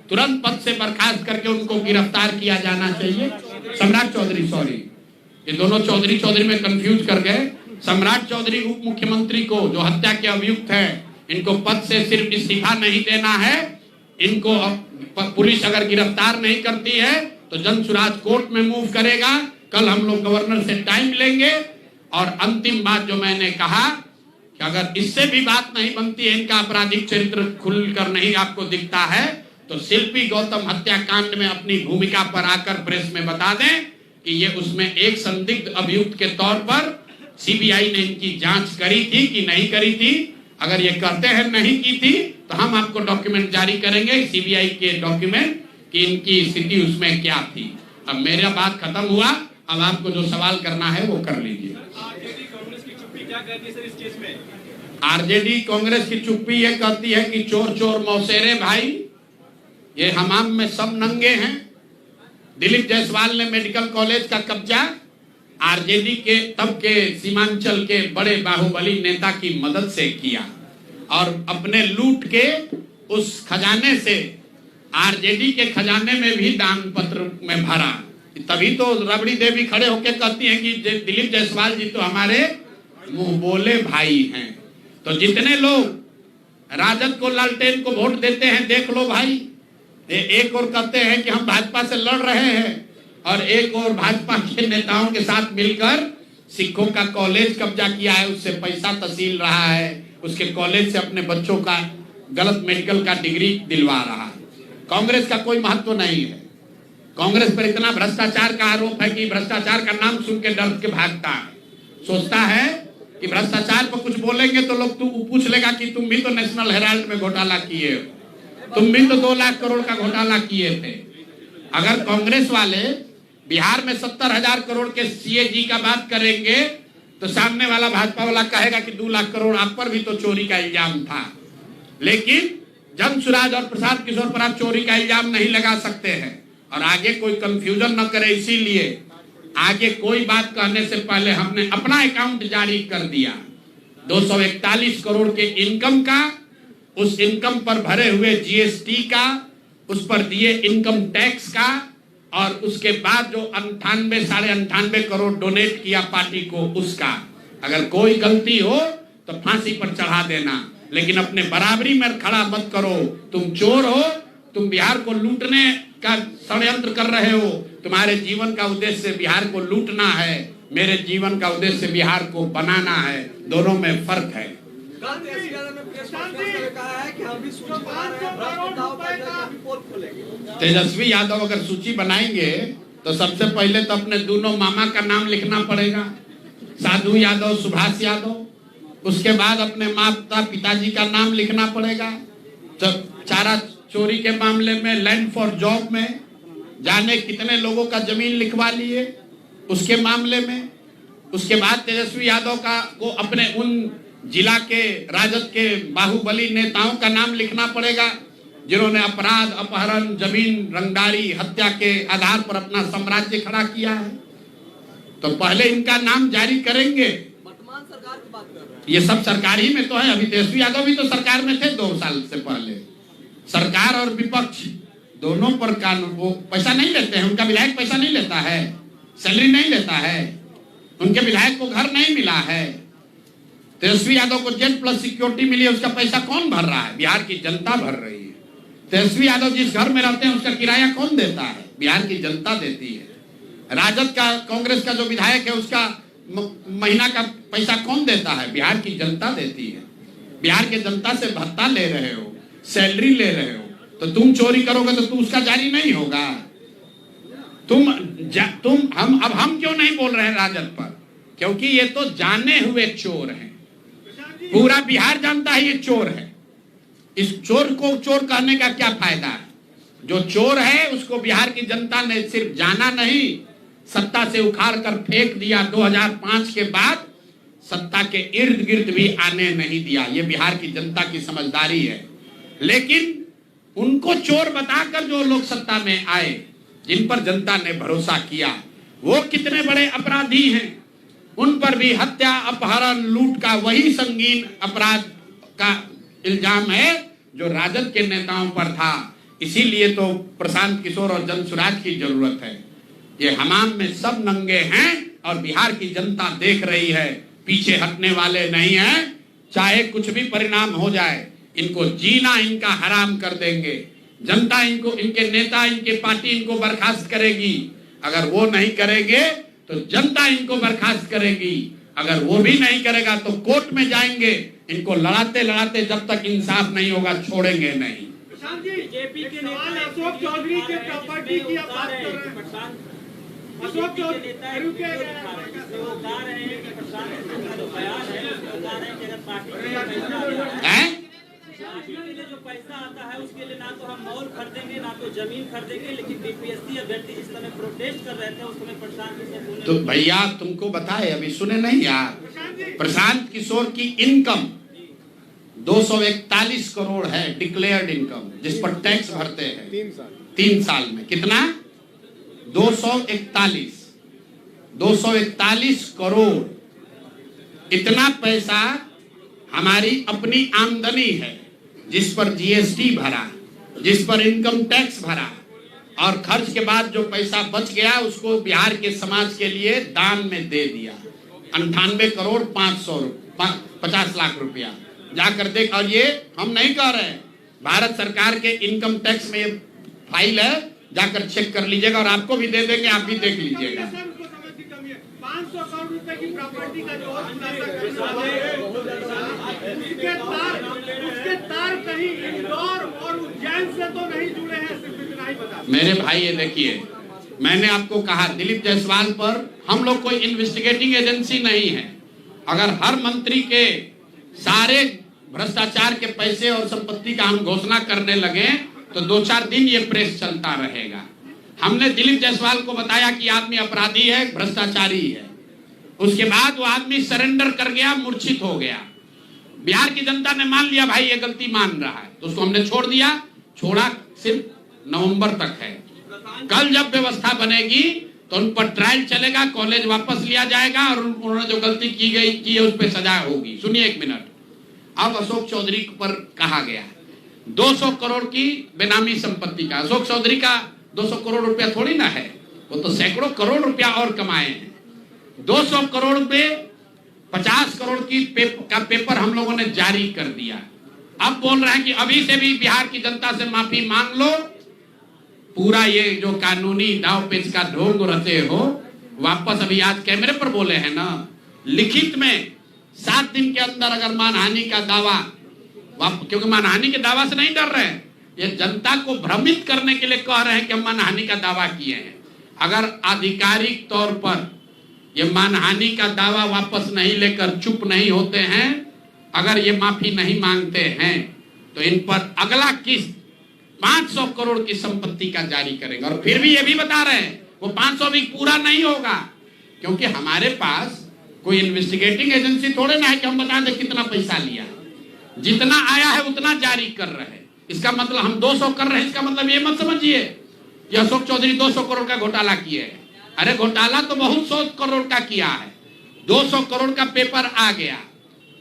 तुरंत पद से बर्खास्त करके उनको गिरफ्तार किया जाना चाहिए। सम्राट चौधरी, सॉरी, ये दोनों चौधरी में कंफ्यूज कर गए। सम्राट चौधरी उप मुख्यमंत्री को जो हत्या के अभियुक्त है, इनको पद से सिर्फ इस्तीफा नहीं देना है, इनको पुलिस अगर गिरफ्तार नहीं करती है तो जन सुराज कोर्ट में मूव करेगा। कल हम लोग गवर्नर से टाइम लेंगे। और अंतिम बात जो मैंने कहा कि अगर इससे भी बात नहीं बनती है, इनका आपराधिक चरित्र खुलकर नहीं आपको दिखता है, तो शिल्पी गौतम हत्याकांड में अपनी भूमिका पर आकर प्रेस में बता दें कि ये उसमें एक संदिग्ध अभियुक्त के तौर पर सीबीआई ने इनकी जांच करी थी कि नहीं करी थी। अगर ये कहते हैं नहीं की थी तो हम आपको डॉक्यूमेंट जारी करेंगे, सीबीआई के डॉक्यूमेंट, कि इनकी स्थिति उसमें क्या थी। अब मेरा बात खत्म हुआ, अब आपको जो सवाल करना है वो कर लीजिए। आरजेडी कांग्रेस की चुप्पी क्या कहती है सर इस केस में? आरजेडी कांग्रेस की चुप्पी ये कहती है कि चोर चोर मौसेरे भाई, ये हमाम में सब नंगे हैं। दिलीप जायसवाल ने मेडिकल कॉलेज का कब्जा आरजेडी के तब के सीमांचल के बड़े बाहुबली नेता की मदद से किया और अपने लूट के उस खजाने से आरजेडी के खजाने में भी दान पत्र में भरा। तभी तो रबड़ी देवी खड़े होकर कहती हैं कि दिलीप जायसवाल जी तो हमारे मुंह बोले भाई हैं। तो जितने लोग राजद को, लालटेन को वोट देते हैं, देख लो भाई, एक और कहते हैं कि हम भाजपा से लड़ रहे हैं और एक और भाजपा के नेताओं के साथ मिलकर सिखों का कॉलेज कब्जा किया है, उससे पैसा तहसील रहा है, उसके कॉलेज से अपने बच्चों का गलत मेडिकल का डिग्री दिलवा रहा है। कांग्रेस का कोई महत्व नहीं है। कांग्रेस पर इतना भ्रष्टाचार का आरोप है कि भ्रष्टाचार का नाम सुन के डर के भागता है, सोचता है कि भ्रष्टाचार पर कुछ बोलेंगे तो लोग पूछ लेगा कि तुम भी तो नेशनल हेराल्ड में घोटाला किए हो, तुम भी तो 2 लाख करोड़ का घोटाला किए थे। अगर कांग्रेस वाले बिहार में 70,000 करोड़ के सीएजी का बात करेंगे तो सामने वाला भाजपा वाला कहेगा कि 2 लाख करोड़ आप पर भी तो चोरी का इल्जाम था। लेकिन जमसुराज और प्रशांत किशोर पर आप चोरी का इल्जाम नहीं लगा सकते हैं। और आगे कोई कंफ्यूजन न करे, इसीलिए आगे कोई बात कहने से पहले हमने अपना अकाउंट जारी कर दिया। 241 करोड़ के इनकम का, उस इनकम पर भरे हुए जीएसटी का, उस पर दिए इनकम टैक्स का, और उसके बाद जो 98-98.5 करोड़ डोनेट किया पार्टी को, उसका। अगर कोई गलती हो तो फांसी पर चढ़ा देना, लेकिन अपने बराबरी में खड़ा मत करो। तुम चोर हो, तुम बिहार को लूटने का षड्यंत्र कर रहे हो। तुम्हारे जीवन का उद्देश्य बिहार को लूटना है, मेरे जीवन का उद्देश्य बिहार को बनाना है। दोनों में फर्क है। तेजस्वी यादव अगर सूची बनाएंगे तो सबसे पहले तो अपने दोनों मामा का नाम लिखना पड़ेगा, साधु यादव, सुभाष यादव। उसके बाद अपने माता पिताजी का नाम लिखना पड़ेगा। चारा चोरी के मामले में, लैंड फॉर जॉब में जाने कितने लोगों का जमीन लिखवा लिए उसके मामले में। उसके बाद तेजस्वी यादव को अपने उन जिला के राजद के बाहुबली नेताओं का नाम लिखना पड़ेगा जिन्होंने अपराध, अपहरण, जमीन रंगदारी, हत्या के आधार पर अपना साम्राज्य खड़ा किया है। तो पहले इनका नाम जारी करेंगे। वर्तमान सरकार की बात कर रहे हैं, ये सब सरकार ही में तो है। अभी तेजस्वी यादव भी तो सरकार में थे 2 साल से पहले। सरकार और विपक्ष दोनों पर कानून, वो पैसा नहीं लेते हैं। उनका विधायक पैसा नहीं लेता है, सैलरी नहीं लेता है, उनके विधायक को घर नहीं मिला है। तेजस्वी यादव को जेल प्लस सिक्योरिटी मिली है, उसका पैसा कौन भर रहा है? बिहार की जनता भर रही है। तेजस्वी यादव जिस घर में रहते हैं उसका किराया कौन देता है? बिहार की जनता देती है। राजद का, कांग्रेस का जो विधायक है उसका महीना का पैसा कौन देता है? बिहार की जनता देती है। बिहार के जनता से भत्ता ले रहे हो, सैलरी ले रहे हो, तो तुम चोरी करोगे तो तुम उसका जारी नहीं होगा। हम क्यों नहीं बोल रहे हैं राजद पर? क्योंकि ये तो जाने हुए चोर हैं। पूरा बिहार जानता है ये चोर है। इस चोर को चोर कहने का क्या फायदा है? जो चोर है उसको बिहार की जनता ने सिर्फ जाना नहीं, सत्ता से उखाड़ कर फेंक दिया। 2005 के बाद सत्ता के इर्द गिर्द भी आने नहीं दिया। ये बिहार की जनता की समझदारी है। लेकिन उनको चोर बताकर जो लोग सत्ता में आए, जिन पर जनता ने भरोसा किया, वो कितने बड़े अपराधी हैं। उन पर भी हत्या, अपहरण, लूट का वही संगीन अपराध का इल्जाम है जो राजद के नेताओं पर था। इसीलिए तो प्रशांत किशोर और जमसुराज की जरूरत है। ये हमाम में सब नंगे हैं और बिहार की जनता देख रही है, पीछे हटने वाले नहीं हैं। चाहे कुछ भी परिणाम हो जाए, इनको जीना इनका हराम कर देंगे। जनता इनको, इनके नेता, इनके पार्टी इनको बर्खास्त करेगी। अगर वो नहीं करेंगे तो जनता इनको बर्खास्त करेगी। अगर वो भी नहीं करेगा तो कोर्ट में जाएंगे। इनको लड़ाते लड़ाते जब तक इंसाफ नहीं होगा छोड़ेंगे नहीं। बीजेपी के नेता अशोक चौधरी के प्रॉपर्टी की आप बात कर रहे हैं। अशोक चौधरी जो पैसा आता है उसके लिए ना तो हम मॉल खरीदेंगे ना तो जमीन खरीदेंगे, लेकिन बीपीएससी अभ्यर्थी जिस समय प्रोटेस्ट कर रहे थे उस समय प्रशांत किशोर, तो भैया तुमको बताए, अभी सुने नहीं यार, प्रशांत किशोर की इनकम 241 करोड़ है डिक्लेयर्ड इनकम, जिस पर टैक्स भरते हैं 3 साल में। कितना? 241 करोड़। इतना पैसा हमारी अपनी आमदनी है, जिस पर जीएसटी भरा, जिस पर इनकम टैक्स भरा, और खर्च के बाद जो पैसा बच गया उसको बिहार के समाज के लिए दान में दे दिया। 98 करोड़ 50 लाख रुपया जाकर देख। और ये हम नहीं कह रहे हैं, भारत सरकार के इनकम टैक्स में ये फाइल है, जाकर चेक कर लीजिएगा और आपको भी दे देंगे, आप भी देख लीजिएगा। 500 करोड़ रुपए की प्रॉपर्टी का जो उसके तार कहीं इंदौर और उज्जैन से तो नहीं जुड़े हैं, सिर्फ इतना ही बता। मेरे भाई ये देखिए, मैंने आपको कहा दिलीप जायसवाल पर हम लोग कोई इन्वेस्टिगेटिंग एजेंसी नहीं है। अगर हर मंत्री के सारे भ्रष्टाचार के पैसे और संपत्ति का हम घोषणा करने लगे तो 2-4 दिन ये प्रेस चलता रहेगा। हमने दिलीप जायसवाल को बताया कि आदमी अपराधी है, भ्रष्टाचारी है। उसके बाद वो आदमी सरेंडर कर गया, मूर्छित हो गया। बिहार की जनता ने मान लिया, भाई ये गलती मान रहा है। तो उसको हमने छोड़ दिया, छोड़ा सिर्फ नवंबर तक है। कल जब व्यवस्था बनेगी तो उन पर ट्रायल चलेगा, कॉलेज वापस लिया जाएगा और उन्होंने जो गलती की है उस पर सजा होगी। सुनिए एक मिनट। अब अशोक चौधरी पर कहा गया 200 करोड़ की बेनामी संपत्ति का। अशोक चौधरी का 200 करोड़ रुपया थोड़ी ना है, वो तो सैकड़ों करोड़ रुपया और कमाए हैं। 200 करोड़ पे 50 करोड़ की पेपर हम लोगों ने जारी कर दिया। अब बोल रहे हैं कि अभी से भी बिहार की जनता से माफी मांग लो, पूरा ये जो कानूनी दाव पेच का ढोंग रचे हो वापस। अभी आज कैमरे पर बोले हैं ना, लिखित में 7 दिन के अंदर अगर मानहानि का दावा, क्योंकि मानहानि के दावा से नहीं डर रहे हैं, ये जनता को भ्रमित करने के लिए कह रहे हैं कि हम मानहानि का दावा किए हैं। अगर आधिकारिक तौर पर ये मानहानि का दावा वापस नहीं लेकर चुप नहीं होते हैं, अगर ये माफी नहीं मांगते हैं, तो इन पर अगला किस्त 500 करोड़ की संपत्ति का जारी करेंगे। और फिर भी ये भी बता रहे हैं वो 500 भी पूरा नहीं होगा, क्योंकि हमारे पास कोई इन्वेस्टिगेटिंग एजेंसी थोड़े ना है कि हम बता दें कितना पैसा लिया। जितना आया है उतना जारी कर रहे हैं। इसका मतलब हम 200 कर रहे हैं, इसका मतलब ये मत समझिए कि अशोक चौधरी 200 करोड़ का घोटाला किए है। अरे घोटाला तो बहुत 100 करोड़ का किया है। 200 करोड़ का पेपर आ गया,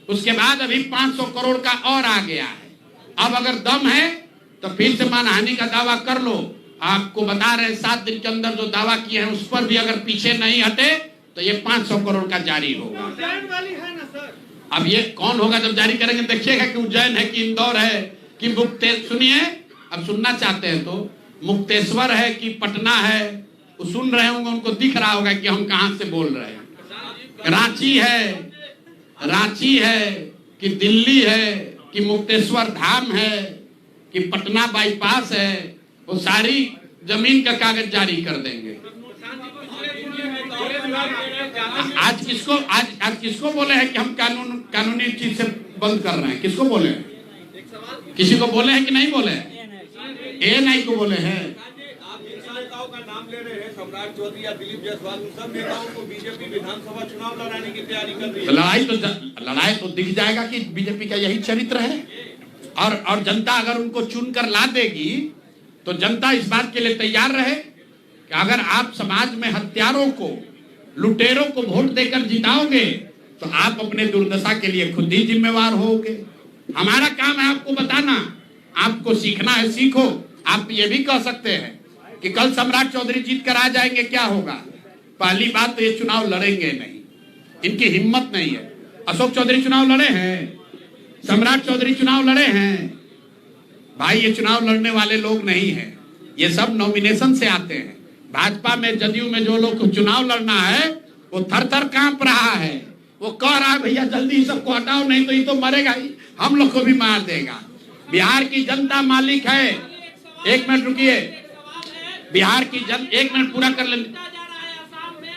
उसके बाद अभी 500 करोड़ का और आ गया है। अब अगर दम है तो फिर से मानहानि का दावा कर लो। आपको बता रहे 7 दिन के अंदर जो दावा किए हैं उस पर भी अगर पीछे नहीं हटे तो ये 500 करोड़ का जारी होगा। उज्जैन वाली है ना सर? अब ये कौन होगा जब जारी करेंगे, देखिएगा कि उज्जैन है कि इंदौर है कि सुनिए, अब सुनना चाहते हैं तो मुक्तेश्वर है कि पटना है, वो सुन रहे होंगे, उनको दिख रहा होगा कि हम कहां से बोल रहे हैं। रांची है कि दिल्ली है कि मुक्तेश्वर धाम है कि पटना बाईपास है, वो सारी जमीन का कागज जारी कर देंगे। आज किसको बोले हैं कि हम कानूनी चीज से बंद कर रहे हैं? किसको बोले हैं? किसी को बोले हैं कि नहीं बोले हैं? ANI को बोले हैं। आप जिन नेताओं का नाम ले रहे हैं, सम्राट चौधरी या दिलीप जायसवाल, उन सब नेताओं को बीजेपी विधानसभा चुनाव लड़ाने की तैयारी कर रही है। लड़ाई तो दिख जाएगा कि बीजेपी का यही चरित्र है। और जनता अगर उनको चुनकर ला देगी तो जनता इस बात के लिए तैयार रहे कि अगर आप समाज में हत्यारों को, लुटेरों को वोट देकर जिताओगे तो आप अपने दुर्दशा के लिए खुद ही जिम्मेवार होगे। हमारा काम है आपको बताना, आपको सीखना है, सीखो। आप ये भी कह सकते हैं कि कल सम्राट चौधरी जीत कर आ जाएंगे, क्या होगा? पहली बात तो ये चुनाव लड़ेंगे नहीं, इनकी हिम्मत नहीं है। अशोक चौधरी चुनाव लड़े हैं, सम्राट चौधरी चुनाव लड़े हैं। भाई ये चुनाव लड़ने वाले लोग नहीं हैं, ये सब नॉमिनेशन से आते हैं। भाजपा में, जदयू में जो लोग को चुनाव लड़ना है वो थर थर कांप रहा है, वो कह रहा है भैया जल्दी सबको हटाओ, नहीं तो ये तो मरेगा ही, हम लोग को भी मार देगा। बिहार की जनता मालिक है। एक मिनट रुकिए, बिहार की एक मिनट पूरा कर ले।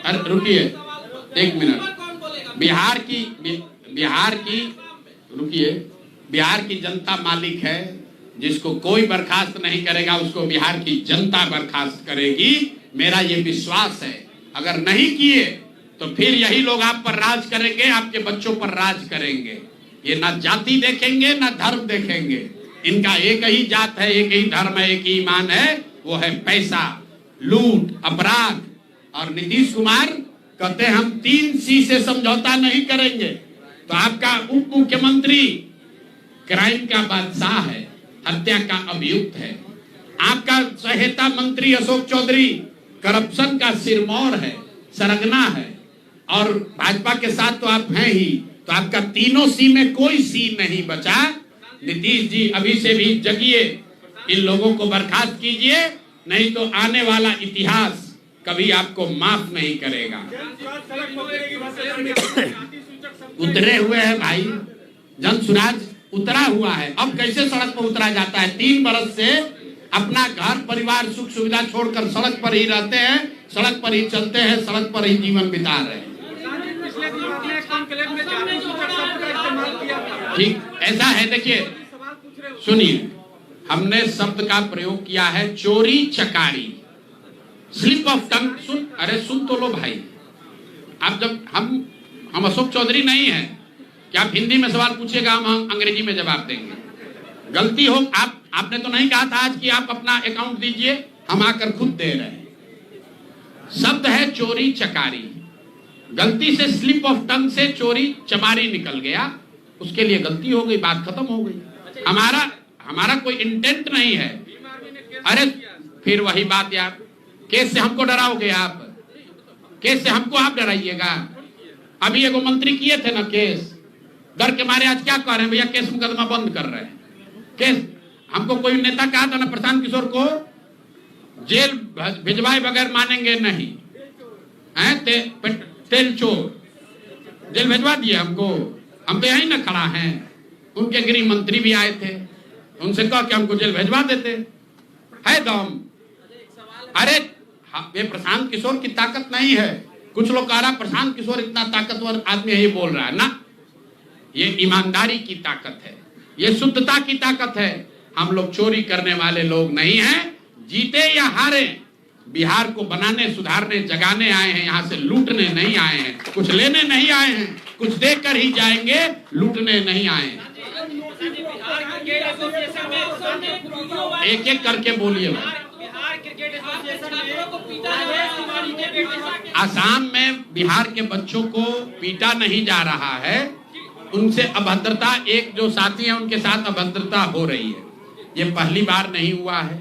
अरे रुकिए एक मिनट। बिहार की जनता मालिक है, जिसको कोई बर्खास्त नहीं करेगा उसको बिहार की जनता बर्खास्त करेगी, मेरा ये विश्वास है। अगर नहीं किए तो फिर यही लोग आप पर राज करेंगे, आपके बच्चों पर राज करेंगे। ये ना जाति देखेंगे ना धर्म देखेंगे, इनका एक ही जात है, एक ही धर्म है, एक ही ईमान है, वो है पैसा, लूट, अपराध। और नीतीश कुमार कहते हैं हम 3C से समझौता नहीं करेंगे। तो आपका उप मुख्यमंत्री क्राइम का बादशाह है, हत्या का अभियुक्त है। आपका सहायता मंत्री अशोक चौधरी करप्शन का सिरमौर है, सरगना है। और भाजपा के साथ तो आप हैं ही, तो आपका तीनों C में कोई C नहीं बचा। नीतीश जी अभी से भी जगिए, इन लोगों को बर्खास्त कीजिए, नहीं तो आने वाला इतिहास कभी आपको माफ नहीं करेगा। उतरे हुए हैं भाई, जन सुराज उतरा हुआ है। अब कैसे सड़क पर उतरा जाता है? 3 बरस से अपना घर परिवार सुख सुविधा छोड़कर सड़क पर ही रहते हैं, सड़क पर ही चलते हैं, सड़क पर ही जीवन बिता रहे हैं। ठीक ऐसा है। देखिए सुनिए, हमने शब्द का प्रयोग किया है चोरी चकारी, स्लिप ऑफ टंग। सुन तो लो भाई। आप जब हम अशोक चौधरी नहीं है कि आप हिंदी में सवाल पूछिएगा, हम अंग्रेजी में जवाब देंगे। गलती हो, आपने तो नहीं कहा था आज कि आप अपना अकाउंट दीजिए, हम आकर खुद दे रहे हैं। शब्द है चोरी चकारी, गलती से स्लिप ऑफ टंग से चोरी चमारी निकल गया, उसके लिए गलती हो गई, बात खत्म हो गई। हमारा कोई इंटेंट नहीं है। अरे फिर वही बात यार, केस से हमको डराओगे आप? केस से हमको आप डराइएगा? अभी एगो मंत्री किए थे ना केस, डर के मारे आज क्या कह रहे हैं भैया, केस मुकदमा बंद कर रहे हैं। केस हमको कोई नेता कहा था ना प्रशांत किशोर को जेल भिजवाए बगैर मानेंगे नहीं, तेल चोर, जेल भिजवा दिए हमको। हम तो यही ना खड़ा हैं। उनके गृह मंत्री भी आए थे, उनसे कहा कि हमको जेल भिजवा देते, है दम। अरे ये प्रशांत किशोर की ताकत नहीं है। कुछ लोग कह रहा प्रशांत किशोर इतना ताकतवर आदमी है, ये बोल रहा है ना, ये ईमानदारी की ताकत है, ये शुद्धता की ताकत है। हम लोग चोरी करने वाले लोग नहीं हैं। जीते या हारे, बिहार को बनाने सुधारने जगाने आए हैं, यहाँ से लूटने नहीं आए हैं, कुछ लेने नहीं आए हैं, कुछ देकर ही जाएंगे, लूटने नहीं आए हैं। एक एक करके बोलिए। आसाम में बिहार के बच्चों को पीटा नहीं जा रहा है, उनसे अभद्रता, एक जो साथी हैं उनके साथ अभद्रता हो रही है। ये पहली बार नहीं हुआ है।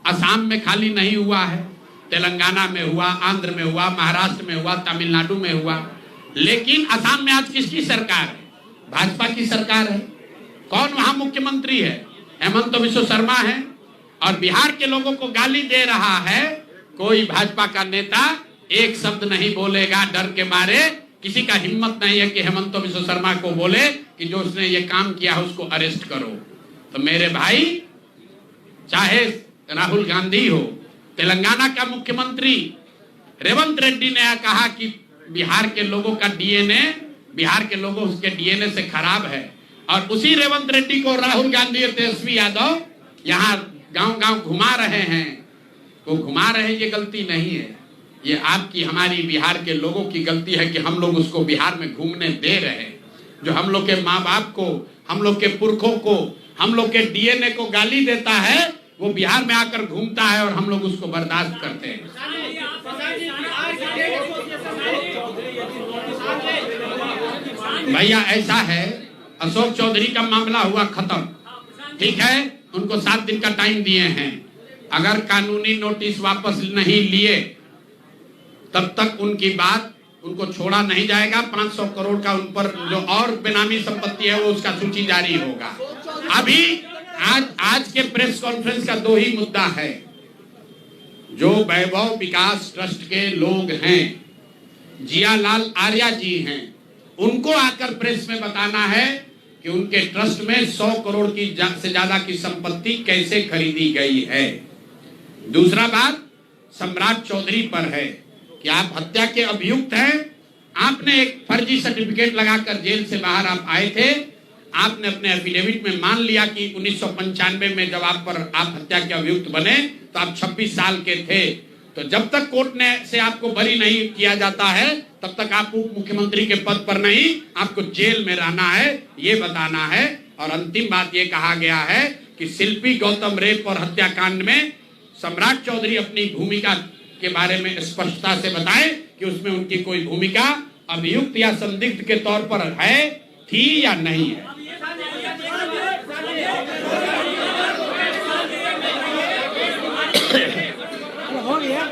असम में खाली नहीं हुआ है, तेलंगाना में हुआ, आंध्र में हुआ, महाराष्ट्र में हुआ, तमिलनाडु में हुआ। लेकिन असम में आज किसकी सरकार है? भाजपा की सरकार है। कौन वहां मुख्यमंत्री है? हेमंत बिश्व शर्मा है। और बिहार के लोगों को गाली दे रहा है। कोई भाजपा का नेता एक शब्द नहीं बोलेगा, डर के मारे। किसी का हिम्मत नहीं है कि हेमंत बिश्व शर्मा को बोले कि जो उसने ये काम किया है उसको अरेस्ट करो। तो मेरे भाई, चाहे राहुल गांधी हो, तेलंगाना का मुख्यमंत्री रेवंत रेड्डी ने कहा कि बिहार के लोगों का डीएनए, बिहार के लोगों उसके डीएनए से खराब है। और उसी रेवंत रेड्डी को राहुल गांधी और तेजस्वी यादव यहाँ गांव-गांव घुमा रहे हैं। वो घुमा रहे, ये गलती नहीं है, ये आपकी हमारी बिहार के लोगों की गलती है कि हम लोग उसको बिहार में घूमने दे रहे हैं। जो हम लोग के माँ बाप को, हम लोग के पुरखों को, हम लोग के डीएनए को गाली देता है, वो बिहार में आकर घूमता है और हम लोग उसको बर्दाश्त करते हैं। भैया ऐसा है, अशोक चौधरी का मामला हुआ खत्म, ठीक है, उनको 7 दिन का टाइम दिए हैं। अगर कानूनी नोटिस वापस नहीं लिए तब तक उनकी बात, उनको छोड़ा नहीं जाएगा। 500 करोड़ का उन पर जो और बेनामी संपत्ति है वो उसका सूची जारी होगा। अभी आज के प्रेस कॉन्फ्रेंस का 2 ही मुद्दा है। जो वैभव विकास ट्रस्ट के लोग हैं, जियालाल आर्या जी हैं, उनको आकर प्रेस में बताना है कि उनके ट्रस्ट में 100 करोड़ की से ज्यादा की संपत्ति कैसे खरीदी गई है। दूसरा बात सम्राट चौधरी पर है कि आप हत्या के अभियुक्त हैं। आपने एक फर्जी सर्टिफिकेट लगाकर जेल से बाहर आप आए थे। आपने अपने एफिडेविट में मान लिया कि 1995 में जब आप हत्या के अभियुक्त बने तो आप 26 साल के थे। तो जब तक कोर्ट ने से आपको बरी नहीं किया जाता है तब तक आप उप मुख्यमंत्री के पद पर नहीं, आपको जेल में रहना है, ये बताना है। और अंतिम बात ये कहा गया है कि शिल्पी गौतम रेप और हत्याकांड में सम्राट चौधरी अपनी भूमिका के बारे में स्पष्टता से बताएं कि उसमें उनकी कोई भूमिका अभियुक्त या संदिग्ध के तौर पर है, थी या नहीं है। हो गया